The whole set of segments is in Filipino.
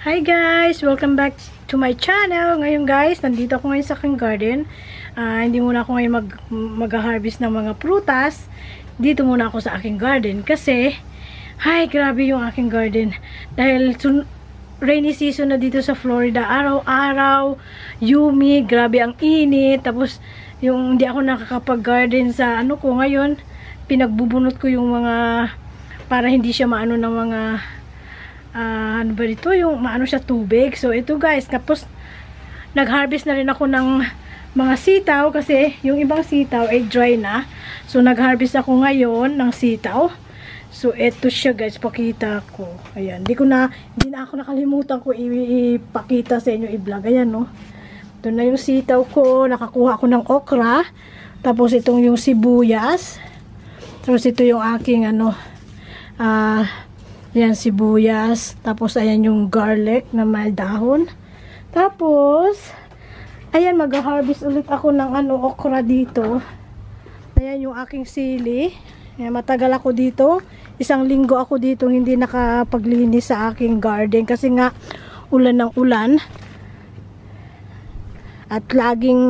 Hi guys! Welcome back to my channel. Ngayon guys, nandito ako ngayon sa aking garden. Hindi muna ako ngayon mag-harvest ng mga prutas. Dito muna ako sa aking garden kasi, grabe yung aking garden. Dahil rainy season na dito sa Florida. Araw-araw, humid, grabe ang init. Tapos, yung hindi ako nakakapag-garden sa ano ko ngayon, pinagbubunot ko yung mga, para hindi siya maano ng mga ano ba dito, yung maano siya tubig. So ito guys, tapos nag-harvest na rin ako ng mga sitaw kasi yung ibang sitaw ay dry na. So nag-harvest ako ngayon ng sitaw. So ito siya guys, pakita ko. Ayan, hindi na ako nakalimutan ko ipakita sa inyo, i-vlog. Ayan no. Ito na yung sitaw ko, nakakuha ako ng okra. Tapos itong yung sibuyas. Tapos ito yung aking ano, ayan, sibuyas. Tapos, ayan yung garlic na may dahon. Tapos, ayan, mag-harvest ulit ako ng ano, okra dito. Ayan yung aking sili. Ayan, matagal ako dito. 1 linggo ako dito hindi nakapaglinis sa aking garden. Kasi nga, ulan ng ulan. At laging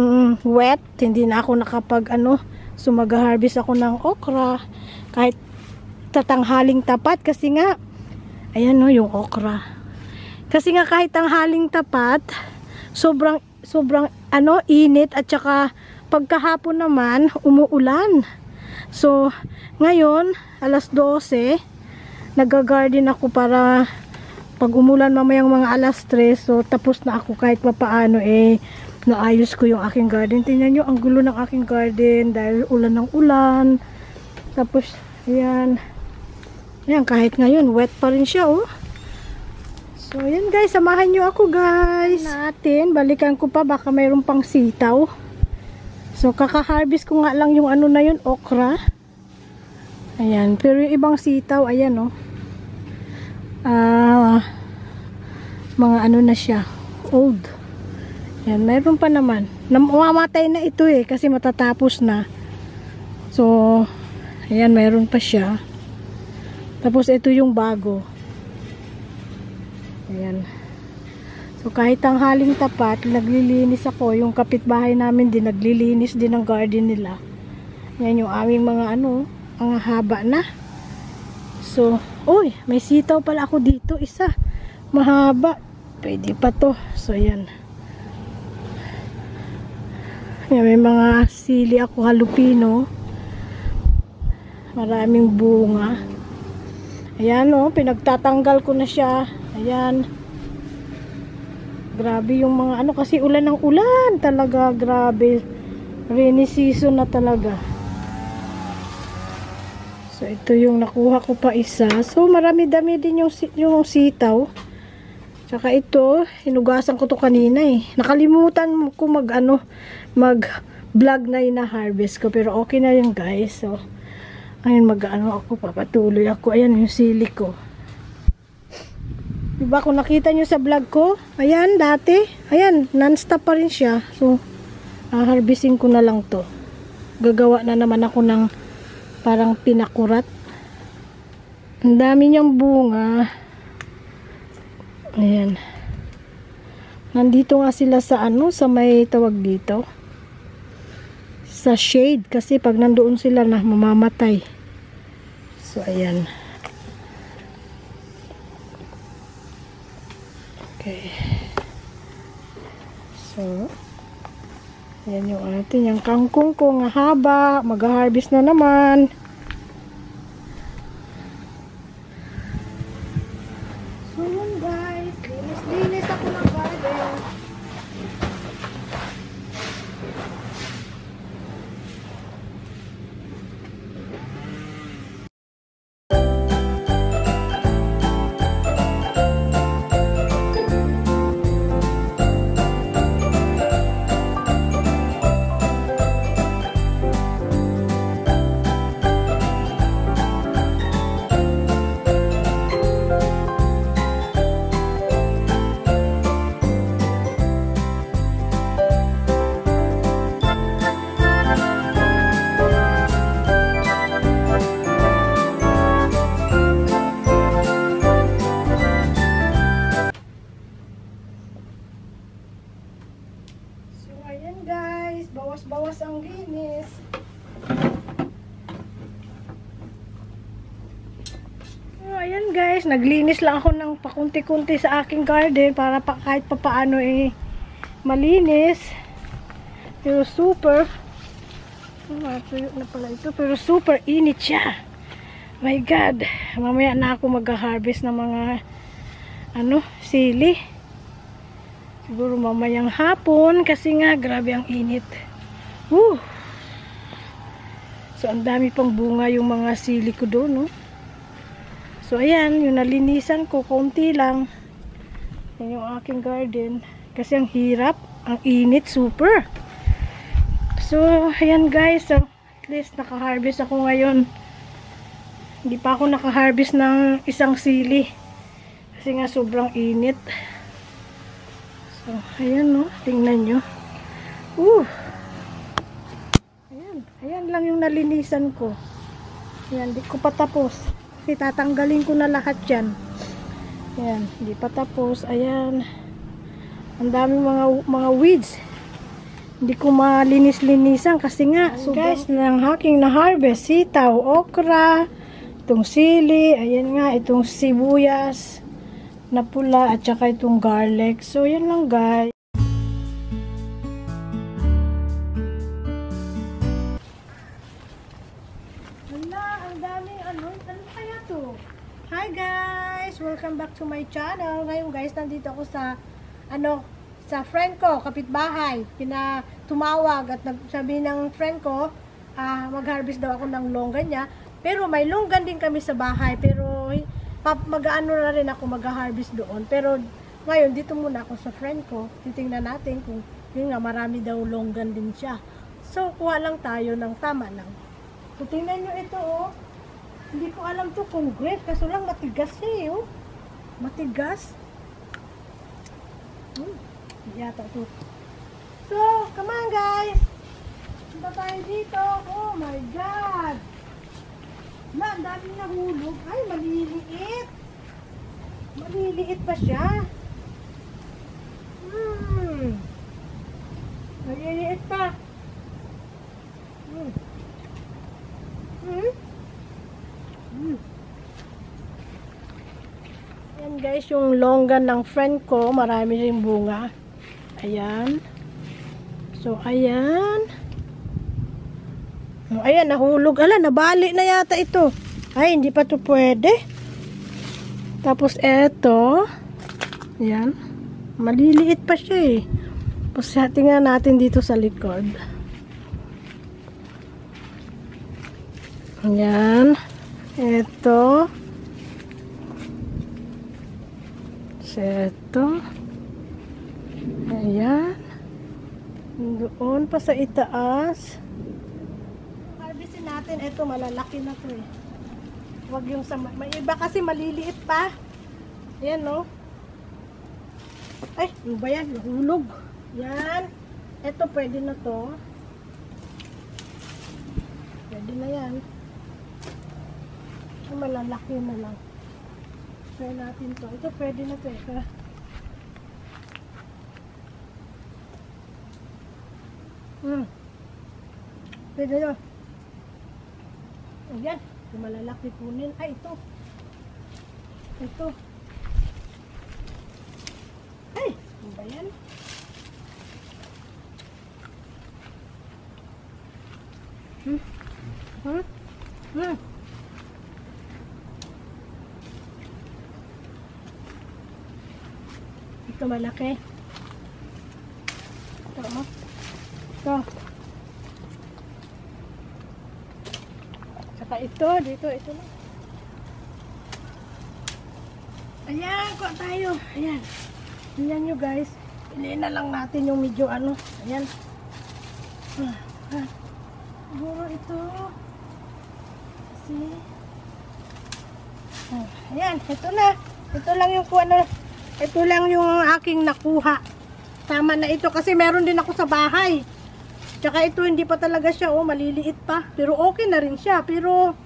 wet. Hindi na ako nakapag, so mag-harvest ako ng okra. Kahit tatanghaling tapat. Kasi nga, ayan no, yung okra. Kasi nga kahit ang haling tapat, sobrang init at saka pagkahapon naman umuulan. So, ngayon, alas 12, nag-garden ako para pag umulan mamayang mga alas 3, so tapos na ako kahit papaano naayos ko yung aking garden. Tingnan nyo, ang gulo ng aking garden dahil ulan ng ulan. Tapos, ayan. Ayan, kahit ngayon, wet pa rin siya, oh. So, ayan guys, samahan nyo ako guys. Balikan ko pa, baka mayroon pang sitaw. So, kaka-harvest ko nga lang yung ano na yun, okra. Ayan, pero yung ibang sitaw, ayan, oh. Mga ano na siya, old. Ayan, mayroon pa naman. Mamamatay na ito kasi matatapos na. So, ayan, mayroon pa siya. Tapos ito yung bago. Ayan. So kahit ang haling tapat, naglilinis ako. Yung kapitbahay namin din, naglilinis din ng garden nila. Ayan yung aming mga ang haba na. So, uy, may sitaw pala ako dito. Isa. Mahaba. Pwede pa to. So, ayan. Ayan, may mga sili ako, halupino. Maraming bunga. Ayan o, pinagtatanggal ko na siya. Ayan. Grabe yung mga kasi ulan ng ulan talaga, grabe. Rainy season na talaga. So ito yung nakuha ko pa isa. So marami-dami din yung sitaw. Tsaka ito, hinugasan ko to kanina Nakalimutan ko mag-vlog na harvest ko. Pero okay na yun guys. So ayun, ako, papatuloy ako. Ayan yung sili ko. Diba kung nakita nyo sa vlog ko, ayan, dati, ayan, non-stop pa rin siya. So, harvesting ko na lang to. Gagawa na naman ako ng parang pinakurat. Ang dami niyang bunga. Ayan. Nandito nga sila sa sa may tawag dito. Sa shade, kasi pag nandoon sila na mamamatay. So, ayan. Okay. So, ayan yung yung kangkong ko nga haba. Mag-harvest na naman. So, yun guys. Linis ako ng garden. maglinis. So, ayan guys, naglinis lang ako ng pakunti-kunti sa aking garden para kahit papaano malinis. Pero super, tuyo na pala ito, pero super init siya. My God, mamaya na ako mag-harvest ng mga sili. Siguro mamayang hapon kasi nga grabe ang init. Woo! So ang dami pang bunga yung mga sili ko doon, no? So ayan, yung nalinisan ko konti lang. Yan yung aking garden kasi ang hirap, ang init super. So ayan guys, so, at least naka-harvest ako ngayon. Hindi pa ako naka-harvest ng isang sili kasi nga sobrang init. So, ayan no, tingnan nyo. Ayan lang yung nalinisan ko. Ayan, di ko pa tapos. Kasi tatanggalin ko na lahat yan. Ayan, di pa tapos. Ayan. Ang daming mga weeds. Hindi ko malinis-linisan kasi nga. So guys, ng aking na-harvest, sitaw, okra, itong sili, ayan nga, itong sibuyas na pula at saka itong garlic. So yan lang guys. Wala, ang daming ano kaya to? Hi guys, welcome back to my channel. Ngayon guys, nandito ako sa sa friend ko, kapitbahay. Tumawag at nagsabi ng friend ko, mag-harvest daw ako ng longgan niya. Pero may longgan din kami sa bahay, pero mag-ano na rin ako mag-harvest doon. Pero ngayon, dito muna ako sa friend ko. Titingnan natin kung yun nga, marami daw longgan din siya. So, kuha lang tayo ng tama lang. So, tingnan nyo ito, oh. Hindi ko alam to kung grape, kaso lang matigas siya, oh. Matigas. Yata to. So, come on guys. Punta tayo dito. Oh my God. Ang daming nahulog. Ay, maliliit. Maliliit pa siya. Maliliit pa. Yan guys, yung longgan ng friend ko. Marami rin bunga. Ayan. So, ayan. Ayan, nahulog. Ala, nabali na yata ito. Ay, hindi pa to pwede. Tapos, eto. Ayan. Maliliit pa siya eh. Tapos, tingnan natin dito sa likod. Ayan. Eto. Eto. Ayan. Doon pa sa itaas. Harvestin natin. Ito, malalaki na to eh. Huwag yung sa... May iba kasi maliliit pa. Ayan, no? Ay, ano ba yan? Nahulog. Yan. Ito, pwede na to. Pwede na yan. Ito, malalaki na lang. Try natin to. Ito, pwede na to eh. Pwede na. Ayan. Yung malalaki kunin. Ay, ito. Ito. Ay! Ano ba yan? Ito malaki. Ito, oh. Ito. Saka ito, dito, ito na. Ayan, kuha tayo. Ayan. Ayan nyo guys. Piliin na lang natin yung medyo ano. Ayan. Siguro ito. Kasi. Ayan, ito na. Ito lang yung kuha na. Ito lang yung aking nakuha. Tama na ito kasi meron din ako sa bahay. Tsaka ito hindi pa talaga siya, oh, maliliit pa. Pero okay na rin siya. Pero,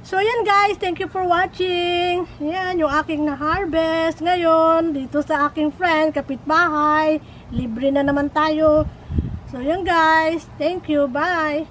so yan guys, thank you for watching. Yan, yung aking na-harvest ngayon dito sa aking friend, kapitbahay. Libre na naman tayo. So, yun guys. Thank you. Bye!